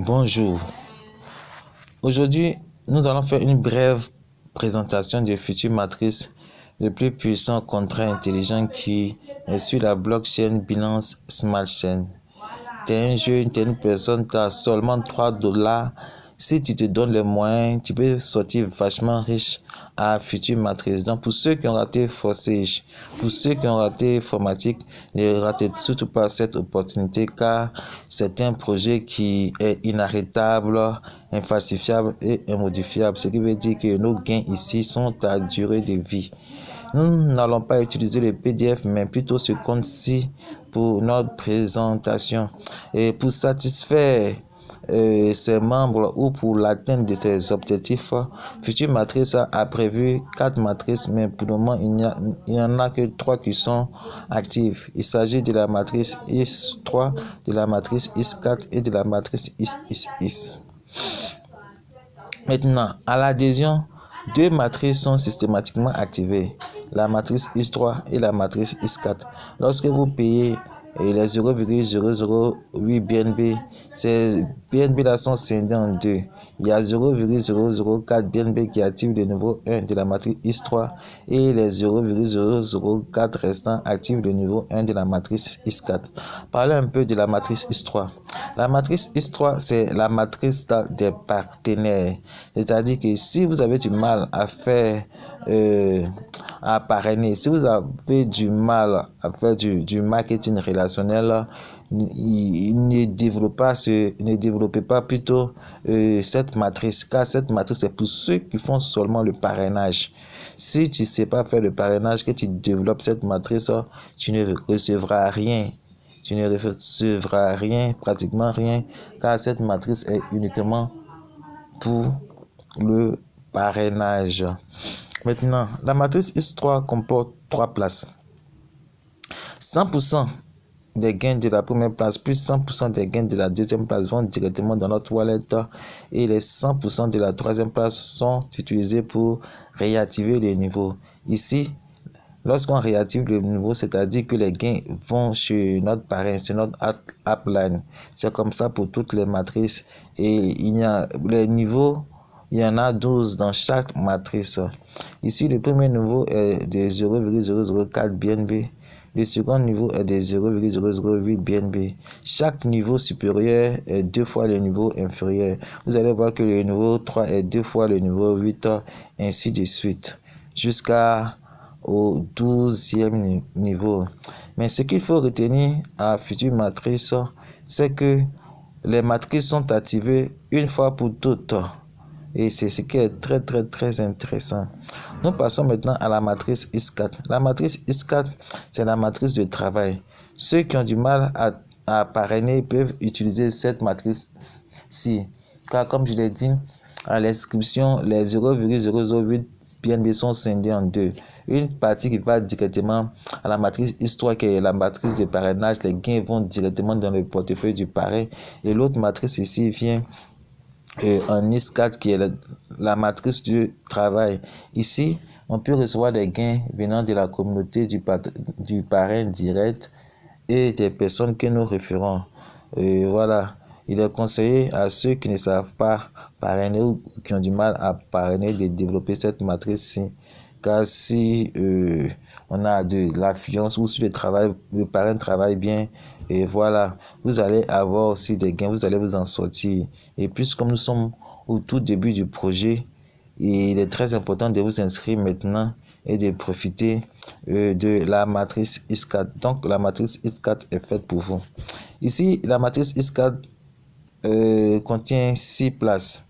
Bonjour. Aujourd'hui, nous allons faire une brève présentation des futures matrices, le plus puissant contrat intelligent qui est sur la blockchain Binance Smart Chain. Tu es un jeune, tu es une personne, tu as seulement $3. Si tu te donnes les moyens, tu peux sortir vachement riche à future matrice. Donc pour ceux qui ont raté Forsage, pour ceux qui ont raté Informatique, ne ratez surtout pas cette opportunité car c'est un projet qui est inarrêtable, infalsifiable et immodifiable. Ce qui veut dire que nos gains ici sont à durée de vie. Nous n'allons pas utiliser le PDF, mais plutôt ce compte-ci pour notre présentation. Et pour satisfaire ses membres ou pour l'atteinte de ses objectifs, Future Matrice a prévu 4 matrices, mais pour le moment, il n'y en a que 3 qui sont actives. Il s'agit de la matrice IS3, de la matrice IS4 et de la matrice IS. Maintenant, à l'adhésion, 2 matrices sont systématiquement activées, la matrice IS3 et la matrice IS4. Lorsque vous payez les 0,008 BNB, ces BNB là sont scindés en deux. Il y a 0,004 BNB qui active le niveau 1 de la matrice IS3 et les 0,004 restants activent le niveau 1 de la matrice IS4. Parlons un peu de la matrice IS3. La matrice IS3, c'est la matrice des partenaires. C'est-à-dire que si vous avez du mal à faire à parrainer, si vous avez du mal à faire du marketing relationnel, ne développez pas plutôt cette matrice, car cette matrice c'est pour ceux qui font seulement le parrainage. Si tu ne sais pas faire le parrainage, que tu développes cette matrice, tu ne recevras rien. Tu ne recevras rien, pratiquement rien, car cette matrice est uniquement pour le parrainage. Maintenant, la matrice IS3 comporte 3 places. 100% des gains de la première place plus 100% des gains de la deuxième place vont directement dans notre wallet et les 100% de la troisième place sont utilisés pour réactiver les niveaux. Ici, lorsqu'on réactive le niveau, c'est-à-dire que les gains vont chez notre parrain, sur notre upline. C'est comme ça pour toutes les matrices. Et il y a les niveaux, il y en a 12 dans chaque matrice. Ici, le premier niveau est de 0,004 BNB. Le second niveau est de 0,008 BNB. Chaque niveau supérieur est 2 fois le niveau inférieur. Vous allez voir que le niveau 3 est 2 fois le niveau 8, ainsi de suite, jusqu'à au 12e niveau. Mais ce qu'il faut retenir à future matrice, c'est que les matrices sont activées une fois pour toutes. Et c'est ce qui est très intéressant. Nous passons maintenant à la matrice IS4. La matrice IS4, c'est la matrice de travail. Ceux qui ont du mal à parrainer peuvent utiliser cette matrice-ci. Car comme je l'ai dit, à l'inscription, les 0,008 BNB sont scindés en deux. Une partie qui va directement à la matrice IS3 qui est la matrice de parrainage. Les gains vont directement dans le portefeuille du parrain. Et l'autre matrice ici vient en IS4 qui est la matrice du travail. Ici, on peut recevoir des gains venant de la communauté du parrain direct et des personnes que nous référons. Voilà. Il est conseillé à ceux qui ne savent pas parrainer ou qui ont du mal à parrainer de développer cette matrice-ci. Car si on a de l'affluence ou si le parrain travaille bien, et voilà, vous allez avoir aussi des gains, vous allez vous en sortir. Et puis, comme nous sommes au tout début du projet, il est très important de vous inscrire maintenant et de profiter de la matrice IS4. Donc, la matrice IS4 est faite pour vous. Ici, la matrice IS4 contient 6 places.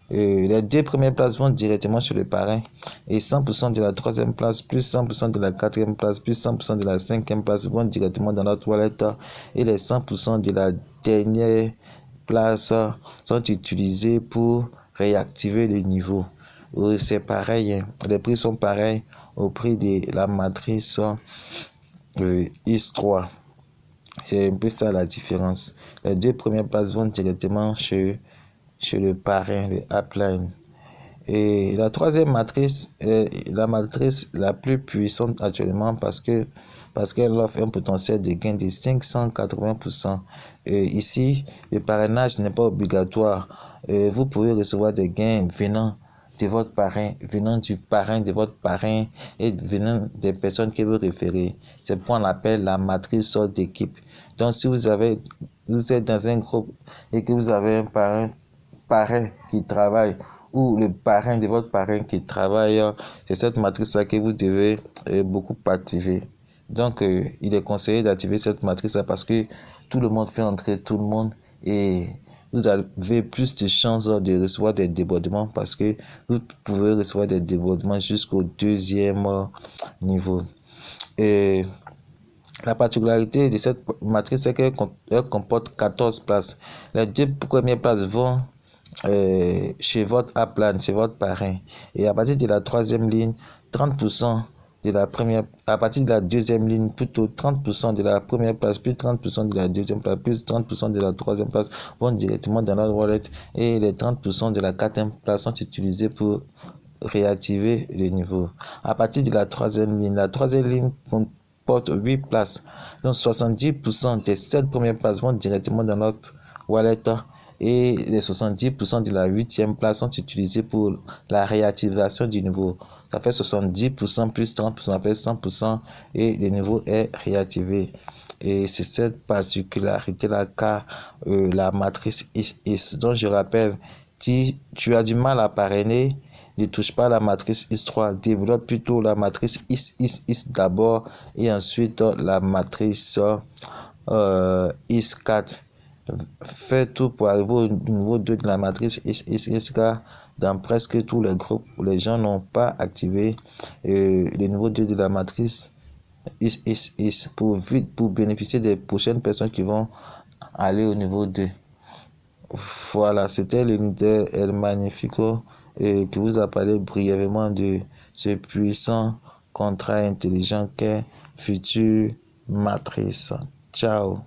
Les 2 premières places vont directement sur le parrain et 100% de la troisième place plus 100% de la quatrième place plus 100% de la cinquième place vont directement dans notre wallet et les 100% de la dernière place sont utilisés pour réactiver le niveau. C'est pareil, hein. Les prix sont pareils au prix de la matrice IS3. C'est un peu ça la différence. Les 2 premières places vont directement chez le parrain, le upline. Et la troisième matrice est la matrice la plus puissante actuellement parce qu'elle offre un potentiel de gain de 580%. Ici, le parrainage n'est pas obligatoire. Vous pouvez recevoir des gains venant de votre parrain, venant du parrain de votre parrain et venant des personnes qui vous référez. C'est pourquoi on l'appelle la matrice d'équipe. Donc, si vous êtes dans un groupe et que vous avez un parrain qui travaille ou le parrain de votre parrain qui travaille, c'est cette matrice-là que vous devez beaucoup activer. Donc, il est conseillé d'activer cette matrice-là parce que tout le monde fait entrer tout le monde et vous avez plus de chances de recevoir des débordements parce que vous pouvez recevoir des débordements jusqu'au deuxième niveau. Et la particularité de cette matrice, c'est qu'elle comporte 14 places. Les deux premières places vont chez votre upline, chez votre parrain. Et à partir de la troisième ligne, 30% de la première, à partir de la deuxième ligne, plutôt 30% de la première place, plus 30% de la deuxième place, plus 30% de la troisième place vont directement dans notre wallet et les 30% de la quatrième place sont utilisés pour réactiver le niveau. À partir de la troisième ligne comporte 8 places. Donc 70% des 7 premières places vont directement dans notre wallet et les 70% de la 8e place sont utilisés pour la réactivation du niveau. Ça fait 70% plus 30%, ça fait 100% et le niveau est réactivé. Et c'est cette particularité-là qu'a la matrice IS. Donc je rappelle, si tu as du mal à parrainer, ne touche pas la matrice IS3, développe plutôt la matrice IS d'abord et ensuite la matrice IS4. Fais tout pour arriver au niveau 2 de la matrice IS car dans presque tous les groupes, les gens n'ont pas activé le niveau 2 de la matrice IS pour bénéficier des prochaines personnes qui vont aller au niveau 2. Voilà, c'était l'unité El Magnifico qui vous a parlé brièvement de ce puissant contrat intelligent qu'est Future Matrice. Ciao.